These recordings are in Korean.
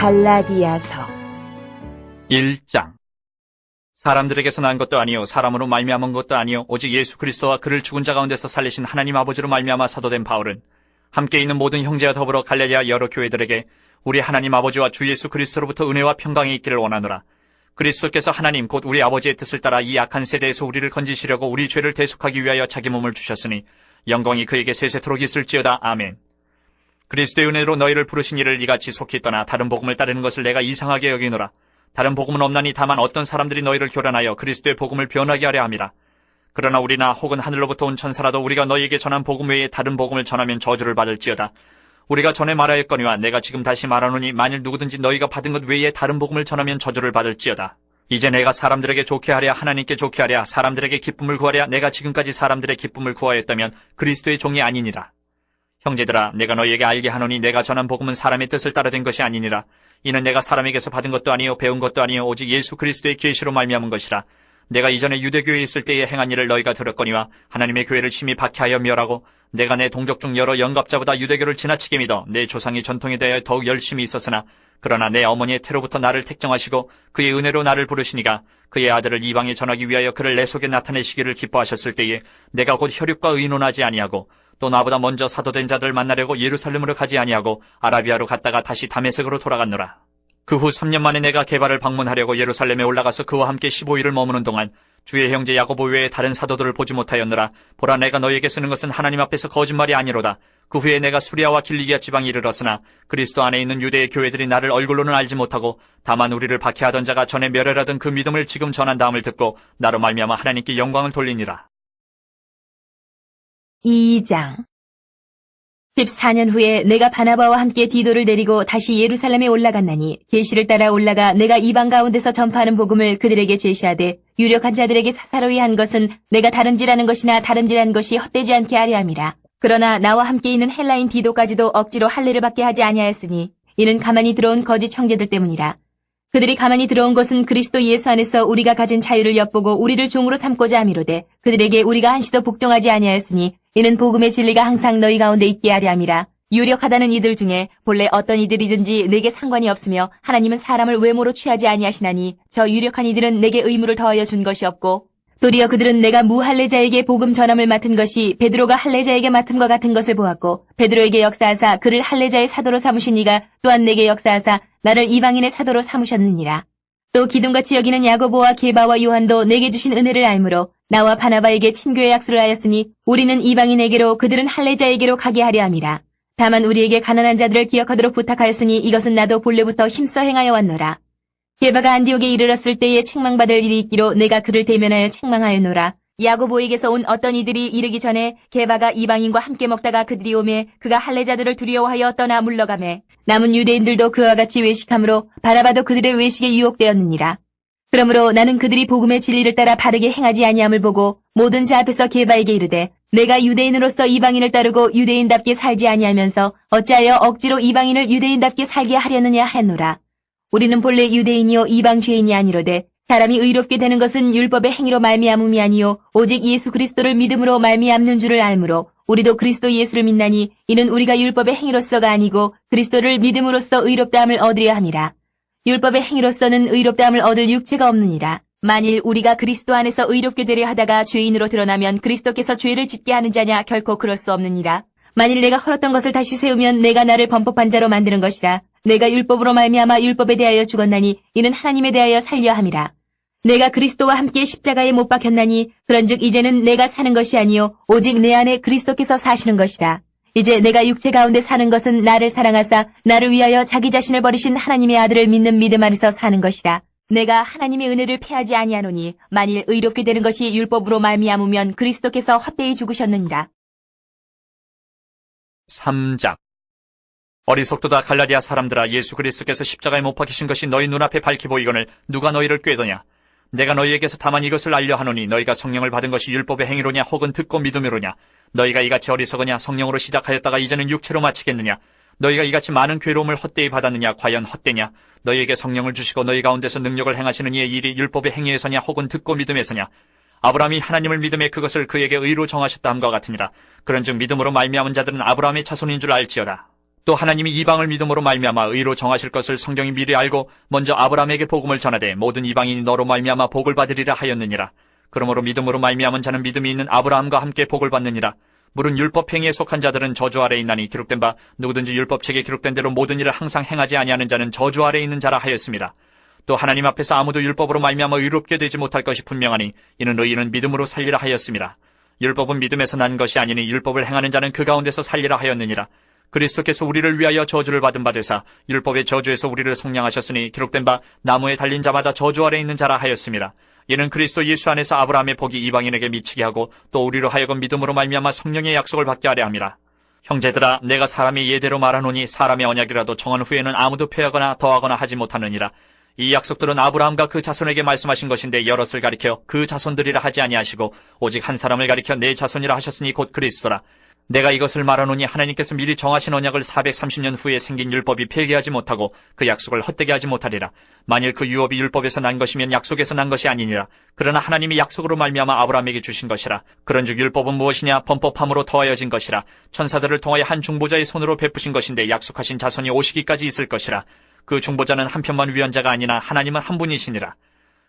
갈라디아서 1장. 사람들에게서 난 것도 아니요 사람으로 말미암은 것도 아니요 오직 예수 그리스도와 그를 죽은 자 가운데서 살리신 하나님 아버지로 말미암아 사도된 바울은 함께 있는 모든 형제와 더불어 갈라디아 여러 교회들에게 우리 하나님 아버지와 주 예수 그리스도로부터 은혜와 평강이 있기를 원하노라. 그리스도께서 하나님 곧 우리 아버지의 뜻을 따라 이 악한 세대에서 우리를 건지시려고 우리 죄를 대속하기 위하여 자기 몸을 주셨으니 영광이 그에게 세세토록 있을지어다. 아멘. 그리스도의 은혜로 너희를 부르신 이를 이같이 속히 떠나 다른 복음을 따르는 것을 내가 이상하게 여기노라. 다른 복음은 없나니 다만 어떤 사람들이 너희를 교란하여 그리스도의 복음을 변하게 하려 함이라. 그러나 우리나 혹은 하늘로부터 온 천사라도 우리가 너희에게 전한 복음 외에 다른 복음을 전하면 저주를 받을지어다. 우리가 전에 말하였거니와 내가 지금 다시 말하노니 만일 누구든지 너희가 받은 것 외에 다른 복음을 전하면 저주를 받을지어다. 이제 내가 사람들에게 좋게 하랴 하나님께 좋게 하랴 사람들에게 기쁨을 구하랴 내가 지금까지 사람들의 기쁨을 구하였다면 그리스도의 종이 아니니라. 형제들아 내가 너희에게 알게 하노니 내가 전한 복음은 사람의 뜻을 따라 된 것이 아니니라. 이는 내가 사람에게서 받은 것도 아니요 배운 것도 아니요 오직 예수 그리스도의 계시로 말미암은 것이라. 내가 이전에 유대교회에 있을 때에 행한 일을 너희가 들었거니와 하나님의 교회를 심히 박해하여 멸하고 내가 내 동족 중 여러 영갑자보다 유대교를 지나치게 믿어 내 조상의 전통에 대하여 더욱 열심히 있었으나 그러나 내 어머니의 태로부터 나를 택정하시고 그의 은혜로 나를 부르시니가 그의 아들을 이방에 전하기 위하여 그를 내 속에 나타내시기를 기뻐하셨을 때에 내가 곧 혈육과 의논하지 아니하고 또 나보다 먼저 사도된 자들을 만나려고 예루살렘으로 가지 아니하고 아라비아로 갔다가 다시 다메섹으로 돌아갔노라. 그 후 3년 만에 내가 게바를 방문하려고 예루살렘에 올라가서 그와 함께 15일을 머무는 동안 주의 형제 야고보 외에 다른 사도들을 보지 못하였노라. 보라 내가 너희에게 쓰는 것은 하나님 앞에서 거짓말이 아니로다. 그 후에 내가 수리아와 길리기아 지방에 이르렀으나 그리스도 안에 있는 유대의 교회들이 나를 얼굴로는 알지 못하고 다만 우리를 박해하던 자가 전에 멸혈하던 그 믿음을 지금 전한다함을 듣고 나로 말미암아 하나님께 영광을 돌리니라. 2장 14년 후에 내가 바나바와 함께 디도를 데리고 다시 예루살렘에 올라갔나니 계시를 따라 올라가 내가 이방 가운데서 전파하는 복음을 그들에게 제시하되 유력한 자들에게 사사로이 한 것은 내가 다름질하는 것이나 다름질한 것이 헛되지 않게 하려 함이라. 그러나 나와 함께 있는 헬라인 디도까지도 억지로 할례를 받게 하지 아니하였으니 이는 가만히 들어온 거짓 형제들 때문이라. 그들이 가만히 들어온 것은 그리스도 예수 안에서 우리가 가진 자유를 엿보고 우리를 종으로 삼고자 함이로되 그들에게 우리가 한시도 복종하지 아니하였으니 이는 복음의 진리가 항상 너희 가운데 있게 하려 함이라. 유력하다는 이들 중에 본래 어떤 이들이든지 내게 상관이 없으며 하나님은 사람을 외모로 취하지 아니하시나니 저 유력한 이들은 내게 의무를 더하여 준 것이 없고 도리어 그들은 내가 무할례자에게 복음 전함을 맡은 것이 베드로가 할례자에게 맡음과 같은 것을 보았고 베드로에게 역사하사 그를 할례자의 사도로 삼으신 이가 또한 내게 역사하사 나를 이방인의 사도로 삼으셨느니라. 또 기둥같이 여기는 야고보와 게바와 요한도 내게 주신 은혜를 알므로 나와 바나바에게 친교의 약속을 하였으니 우리는 이방인에게로 그들은 할례자에게로 가게 하려 함이라. 다만 우리에게 가난한 자들을 기억하도록 부탁하였으니 이것은 나도 본래부터 힘써 행하여 왔노라. 게바가 안디옥에 이르렀을 때에 책망받을 일이 있기로 내가 그를 대면하여 책망하였노라. 야고보에게서 온 어떤 이들이 이르기 전에 게바가 이방인과 함께 먹다가 그들이 오매 그가 할례자들을 두려워하여 떠나 물러가매 남은 유대인들도 그와 같이 외식함으로 바나바도 그들의 외식에 유혹되었느니라. 그러므로 나는 그들이 복음의 진리를 따라 바르게 행하지 아니함을 보고 모든 자 앞에서 게바에게 이르되 내가 유대인으로서 이방인을 따르고 유대인답게 살지 아니하면서 어찌하여 억지로 이방인을 유대인답게 살게 하려느냐 하노라. 우리는 본래 유대인이요 이방 죄인이 아니로되 사람이 의롭게 되는 것은 율법의 행위로 말미암음이 아니요 오직 예수 그리스도를 믿음으로 말미암는 줄을 알므로 우리도 그리스도 예수를 믿나니 이는 우리가 율법의 행위로서가 아니고 그리스도를 믿음으로써 의롭다함을 얻으려 함이라. 율법의 행위로서는 의롭다함을 얻을 육체가 없느니라. 만일 우리가 그리스도 안에서 의롭게 되려 하다가 죄인으로 드러나면 그리스도께서 죄를 짓게 하는 자냐 결코 그럴 수 없느니라. 만일 내가 헐었던 것을 다시 세우면 내가 나를 범법한 자로 만드는 것이라. 내가 율법으로 말미암아 율법에 대하여 죽었나니 이는 하나님에 대하여 살려 함이라. 내가 그리스도와 함께 십자가에 못 박혔나니 그런즉 이제는 내가 사는 것이 아니요 오직 내 안에 그리스도께서 사시는 것이라. 이제 내가 육체 가운데 사는 것은 나를 사랑하사 나를 위하여 자기 자신을 버리신 하나님의 아들을 믿는 믿음 안에서 사는 것이라. 내가 하나님의 은혜를 패하지 아니하노니 만일 의롭게 되는 것이 율법으로 말미암으면 그리스도께서 헛되이 죽으셨느니라. 3장. 어리석도다 갈라디아 사람들아 예수 그리스도께서 십자가에 못 박히신 것이 너희 눈앞에 밝히 보이거늘 누가 너희를 꾀더냐. 내가 너희에게서 다만 이것을 알려 하노니 너희가 성령을 받은 것이 율법의 행위로냐 혹은 듣고 믿음으로냐. 너희가 이같이 어리석으냐 성령으로 시작하였다가 이제는 육체로 마치겠느냐. 너희가 이같이 많은 괴로움을 헛되이 받았느냐 과연 헛되냐. 너희에게 성령을 주시고 너희 가운데서 능력을 행하시는 이의 일이 율법의 행위에서냐 혹은 듣고 믿음에서냐. 아브라함이 하나님을 믿음에 그것을 그에게 의로 정하셨다 함과 같으니라. 그런즉 믿음으로 말미암은 자들은 아브라함의 자손인 줄 알지어다. 또 하나님이 이방을 믿음으로 말미암아 의로 정하실 것을 성경이 미리 알고 먼저 아브라함에게 복음을 전하되 모든 이방인이 너로 말미암아 복을 받으리라 하였느니라. 그러므로 믿음으로 말미암은 자는 믿음이 있는 아브라함과 함께 복을 받느니라. 물은 율법 행위에 속한 자들은 저주 아래 있나니 기록된 바 누구든지 율법책에 기록된 대로 모든 일을 항상 행하지 아니하는 자는 저주 아래 있는 자라 하였습니다. 또 하나님 앞에서 아무도 율법으로 말미암아 의롭게 되지 못할 것이 분명하니 이는 의인은 믿음으로 살리라 하였습니다. 율법은 믿음에서 난 것이 아니니 율법을 행하는 자는 그 가운데서 살리라 하였느니라. 그리스도께서 우리를 위하여 저주를 받은 바 되사 율법의 저주에서 우리를 속량하셨으니 기록된 바 나무에 달린 자마다 저주 아래 있는 자라 하였습니다. 이는 그리스도 예수 안에서 아브라함의 복이 이방인에게 미치게 하고 또 우리로 하여금 믿음으로 말미암아 성령의 약속을 받게 하려 함이라. 형제들아, 내가 사람의 예대로 말하노니 사람의 언약이라도 정한 후에는 아무도 폐하거나 더하거나 하지 못하느니라. 이 약속들은 아브라함과 그 자손에게 말씀하신 것인데 여럿을 가리켜 그 자손들이라 하지 아니하시고 오직 한 사람을 가리켜 내 자손이라 하셨으니 곧 그리스도라. 내가 이것을 말하노니 하나님께서 미리 정하신 언약을 430년 후에 생긴 율법이 폐기하지 못하고 그 약속을 헛되게 하지 못하리라. 만일 그 유업이 율법에서 난 것이면 약속에서 난 것이 아니니라. 그러나 하나님이 약속으로 말미암아 아브라함에게 주신 것이라. 그런즉 율법은 무엇이냐? 범법함으로 더하여진 것이라. 천사들을 통하여 한 중보자의 손으로 베푸신 것인데 약속하신 자손이 오시기까지 있을 것이라. 그 중보자는 한편만 위헌자가 아니나 하나님은 한 분이시니라.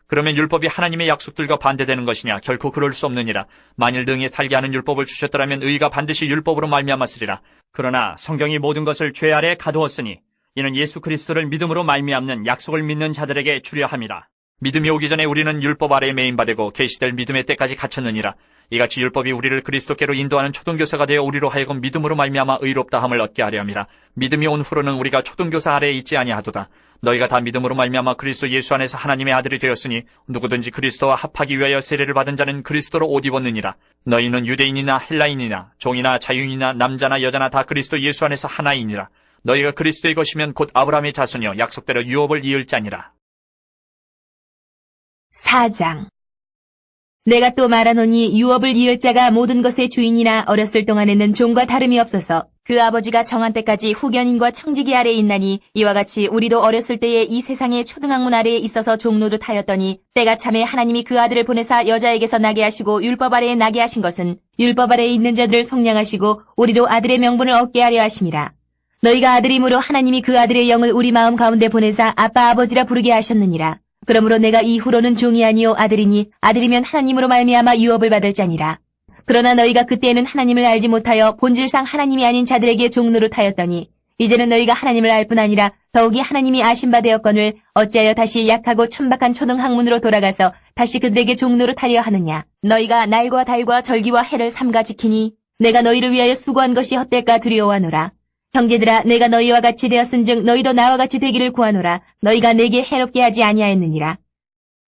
그러면 율법이 하나님의 약속들과 반대되는 것이냐? 결코 그럴 수 없느니라. 만일 능히 살게 하는 율법을 주셨더라면 의가 반드시 율법으로 말미암았으리라. 그러나 성경이 모든 것을 죄 아래 가두었으니 이는 예수 그리스도를 믿음으로 말미암는 약속을 믿는 자들에게 주려 함이라. 믿음이 오기 전에 우리는 율법 아래에 매인받고 계시될 믿음의 때까지 갇혔느니라. 이같이 율법이 우리를 그리스도께로 인도하는 초등교사가 되어 우리로 하여금 믿음으로 말미암아 의롭다함을 얻게 하려 함이라. 믿음이 온 후로는 우리가 초등교사 아래에 있지 아니하도다. 너희가 다 믿음으로 말미암아 그리스도 예수 안에서 하나님의 아들이 되었으니 누구든지 그리스도와 합하기 위하여 세례를 받은 자는 그리스도로 옷 입었느니라. 너희는 유대인이나 헬라인이나 종이나 자유인이나 남자나 여자나 다 그리스도 예수 안에서 하나이니라. 너희가 그리스도의 것이면 곧 아브라함의 자손이여 약속대로 유업을 이을 자니라. 4장. 내가 또 말하노니 유업을 이을 자가 모든 것의 주인이나 어렸을 동안에는 종과 다름이 없어서 그 아버지가 정한 때까지 후견인과 청지기 아래에 있나니 이와 같이 우리도 어렸을 때에 이 세상의 초등학문 아래에 있어서 종노릇하였더니 때가 참에 하나님이 그 아들을 보내사 여자에게서 나게 하시고 율법 아래에 나게 하신 것은 율법 아래에 있는 자들을 속량하시고 우리도 아들의 명분을 얻게 하려 하심이라. 너희가 아들이므로 하나님이 그 아들의 영을 우리 마음 가운데 보내사 아빠 아버지라 부르게 하셨느니라. 그러므로 내가 이후로는 종이 아니요 아들이니 아들이면 하나님으로 말미암아 유업을 받을 자니라. 그러나 너희가 그때에는 하나님을 알지 못하여 본질상 하나님이 아닌 자들에게 종노릇하였더니 이제는 너희가 하나님을 알 뿐 아니라 더욱이 하나님이 아신 바 되었거늘 어찌하여 다시 약하고 천박한 초등학문으로 돌아가서 다시 그들에게 종노릇하려 하느냐. 너희가 날과 달과 절기와 해를 삼가 지키니 내가 너희를 위하여 수고한 것이 헛될까 두려워하노라. 형제들아, 내가 너희와 같이 되었은즉 너희도 나와 같이 되기를 구하노라. 너희가 내게 해롭게 하지 아니하였느니라.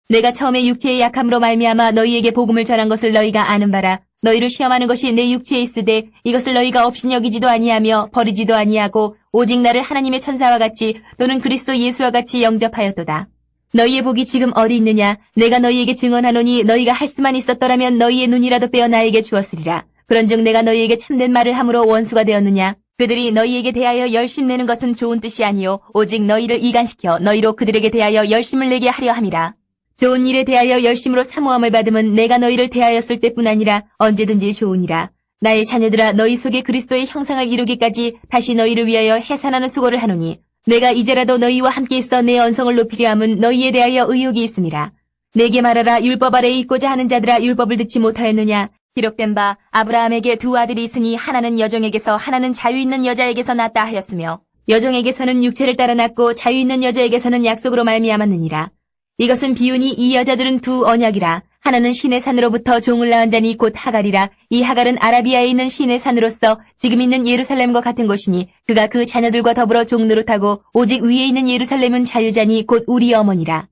내가 처음에 육체의 약함으로 말미암아 너희에게 복음을 전한 것을 너희가 아는 바라. 너희를 시험하는 것이 내 육체에 있으되 이것을 너희가 업신여기지도 아니하며 버리지도 아니하고 오직 나를 하나님의 천사와 같이 또는 그리스도 예수와 같이 영접하였도다. 너희의 복이 지금 어디 있느냐? 내가 너희에게 증언하노니 너희가 할 수만 있었더라면 너희의 눈이라도 빼어 나에게 주었으리라. 그런즉 내가 너희에게 참된 말을 함으로 원수가 되었느냐? 그들이 너희에게 대하여 열심 내는 것은 좋은 뜻이 아니요 오직 너희를 이간시켜 너희로 그들에게 대하여 열심을 내게 하려 함이라. 좋은 일에 대하여 열심으로 사모함을 받음은 내가 너희를 대하였을 때뿐 아니라 언제든지 좋으니라. 나의 자녀들아, 너희 속에 그리스도의 형상을 이루기까지 다시 너희를 위하여 해산하는 수고를 하노니 내가 이제라도 너희와 함께 있어 내 언성을 높이려 함은 너희에 대하여 의욕이 있음이라. 내게 말하라. 율법 아래에 있고자 하는 자들아, 율법을 듣지 못하였느냐? 기록된 바 아브라함에게 두 아들이 있으니 하나는 여종에게서 하나는 자유 있는 여자에게서 났다 하였으며 여종에게서는 육체를 따라 났고 자유 있는 여자에게서는 약속으로 말미암았느니라. 이것은 비유니 이 여자들은 두 언약이라. 하나는 신의 산으로부터 종을 낳은 자니 곧 하갈이라. 이 하갈은 아라비아에 있는 신의 산으로서 지금 있는 예루살렘과 같은 곳이니 그가 그 자녀들과 더불어 종노릇하고 오직 위에 있는 예루살렘은 자유자니 곧 우리 어머니라.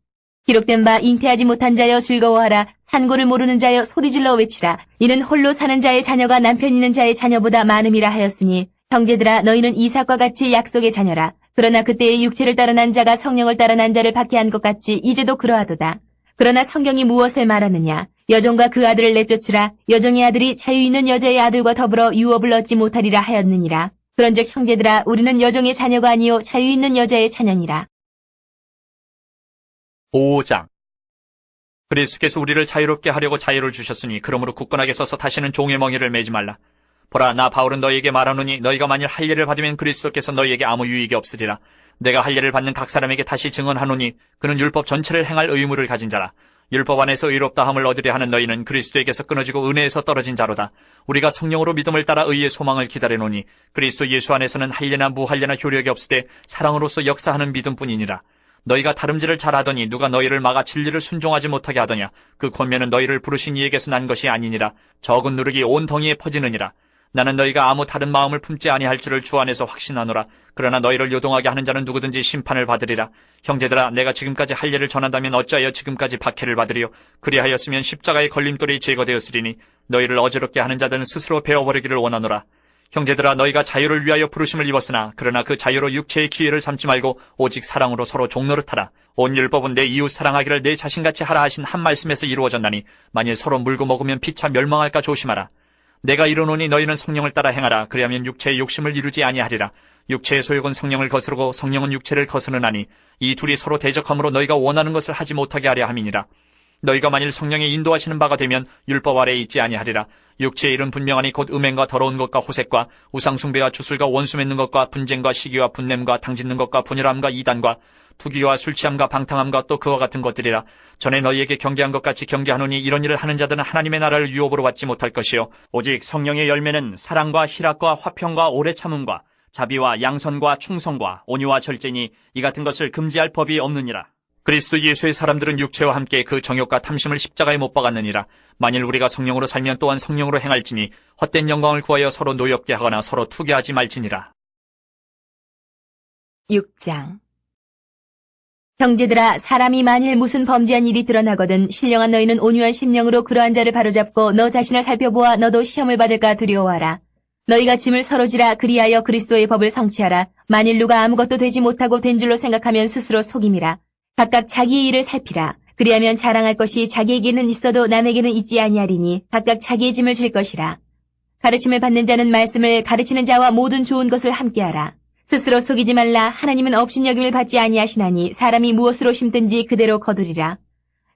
기록된 바 잉태하지 못한 자여 즐거워하라. 산고를 모르는 자여 소리질러 외치라. 이는 홀로 사는 자의 자녀가 남편 있는 자의 자녀보다 많음이라 하였으니 형제들아, 너희는 이삭과 같이 약속의 자녀라. 그러나 그때의 육체를 따라 난 자가 성령을 따라 난 자를 받게 한 것 같이 이제도 그러하도다. 그러나 성경이 무엇을 말하느냐? 여종과 그 아들을 내쫓으라. 여종의 아들이 자유 있는 여자의 아들과 더불어 유업을 얻지 못하리라 하였느니라. 그런즉 형제들아, 우리는 여종의 자녀가 아니요 자유 있는 여자의 자녀니라. 5장. 그리스도께서 우리를 자유롭게 하려고 자유를 주셨으니 그러므로 굳건하게 서서 다시는 종의 멍에를 매지 말라. 보라, 나 바울은 너희에게 말하노니 너희가 만일 할례를 받으면 그리스도께서 너희에게 아무 유익이 없으리라. 내가 할례를 받는 각 사람에게 다시 증언하노니 그는 율법 전체를 행할 의무를 가진 자라. 율법 안에서 의롭다함을 얻으려 하는 너희는 그리스도에게서 끊어지고 은혜에서 떨어진 자로다. 우리가 성령으로 믿음을 따라 의의 소망을 기다리노니 그리스도 예수 안에서는 할례나 무할례나 효력이 없으되 사랑으로서 역사하는 믿음뿐이니라. 너희가 다름질을 잘하더니 누가 너희를 막아 진리를 순종하지 못하게 하더냐. 그 권면은 너희를 부르신 이에게서 난 것이 아니니라. 적은 누룩이 온 덩이에 퍼지느니라. 나는 너희가 아무 다른 마음을 품지 아니할 줄을 주 안에서 확신하노라. 그러나 너희를 요동하게 하는 자는 누구든지 심판을 받으리라. 형제들아, 내가 지금까지 할례를 전한다면 어찌하여 지금까지 박해를 받으리요. 그리하였으면 십자가의 걸림돌이 제거되었으리니 너희를 어지럽게 하는 자들은 스스로 베어버리기를 원하노라. 형제들아, 너희가 자유를 위하여 부르심을 입었으나 그러나 그 자유로 육체의 기회를 삼지 말고 오직 사랑으로 서로 종노릇하라. 온 율법은 내 이웃 사랑하기를 내 자신같이 하라 하신 한 말씀에서 이루어졌나니 만일 서로 물고 먹으면 피차 멸망할까 조심하라. 내가 이르노니 너희는 성령을 따라 행하라. 그리하면 육체의 욕심을 이루지 아니하리라. 육체의 소욕은 성령을 거스르고 성령은 육체를 거스르나니 이 둘이 서로 대적함으로 너희가 원하는 것을 하지 못하게 하려 함이니라. 너희가 만일 성령의 인도하시는 바가 되면 율법 아래에 있지 아니하리라. 육체의 일은 분명하니 곧 음행과 더러운 것과 호색과 우상숭배와 주술과 원수 맺는 것과 분쟁과 시기와 분냄과 당짓는 것과 분열함과 이단과 투기와 술취함과 방탕함과 또 그와 같은 것들이라. 전에 너희에게 경계한 것 같이 경계하노니 이런 일을 하는 자들은 하나님의 나라를 유업으로 받지 못할 것이요 오직 성령의 열매는 사랑과 희락과 화평과 오래 참음과 자비와 양선과 충성과 온유와 절제니 이 같은 것을 금지할 법이 없느니라. 그리스도 예수의 사람들은 육체와 함께 그 정욕과 탐심을 십자가에 못 박았느니라. 만일 우리가 성령으로 살면 또한 성령으로 행할지니 헛된 영광을 구하여 서로 노엽게 하거나 서로 투기하지 말지니라. 6장. 형제들아, 사람이 만일 무슨 범죄한 일이 드러나거든 신령한 너희는 온유한 심령으로 그러한 자를 바로잡고 너 자신을 살펴보아 너도 시험을 받을까 두려워하라. 너희가 짐을 서로 지라. 그리하여 그리스도의 법을 성취하라. 만일 누가 아무것도 되지 못하고 된 줄로 생각하면 스스로 속임이라. 각각 자기의 일을 살피라. 그리하면 자랑할 것이 자기에게는 있어도 남에게는 있지 아니하리니 각각 자기의 짐을 질 것이라. 가르침을 받는 자는 말씀을, 가르치는 자와 모든 좋은 것을 함께하라. 스스로 속이지 말라. 하나님은 업신여김을 받지 아니하시나니 사람이 무엇으로 심든지 그대로 거두리라.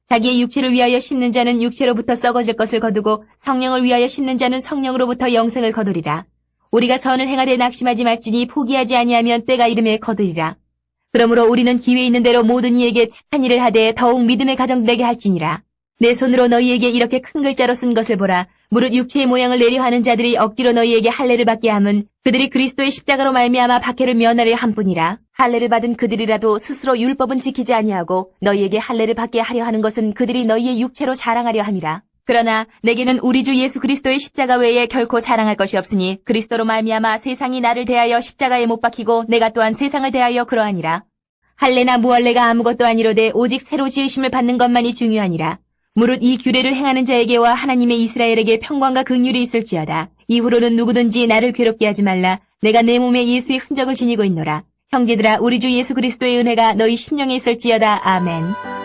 자기의 육체를 위하여 심는 자는 육체로부터 썩어질 것을 거두고 성령을 위하여 심는 자는 성령으로부터 영생을 거두리라. 우리가 선을 행하되 낙심하지 말지니 포기하지 아니하면 때가 이름에 거두리라. 그러므로 우리는 기회 있는 대로 모든 이에게 착한 일을 하되 더욱 믿음의 가정되게 할지니라. 내 손으로 너희에게 이렇게 큰 글자로 쓴 것을 보라. 무릇 육체의 모양을 내려 하는 자들이 억지로 너희에게 할례를 받게 함은 그들이 그리스도의 십자가로 말미암아 박해를 면하려 함뿐이라. 할례를 받은 그들이라도 스스로 율법은 지키지 아니하고 너희에게 할례를 받게 하려 하는 것은 그들이 너희의 육체로 자랑하려 함이라. 그러나 내게는 우리 주 예수 그리스도의 십자가 외에 결코 자랑할 것이 없으니 그리스도로 말미암아 세상이 나를 대하여 십자가에 못 박히고 내가 또한 세상을 대하여 그러하니라. 할례나 무할례가 아무것도 아니로되 오직 새로 지으심을 받는 것만이 중요하니라. 무릇 이 규례를 행하는 자에게와 하나님의 이스라엘에게 평강과 긍휼이 있을지어다. 이후로는 누구든지 나를 괴롭게 하지 말라. 내가 내 몸에 예수의 흔적을 지니고 있노라. 형제들아, 우리 주 예수 그리스도의 은혜가 너희 심령에 있을지어다. 아멘.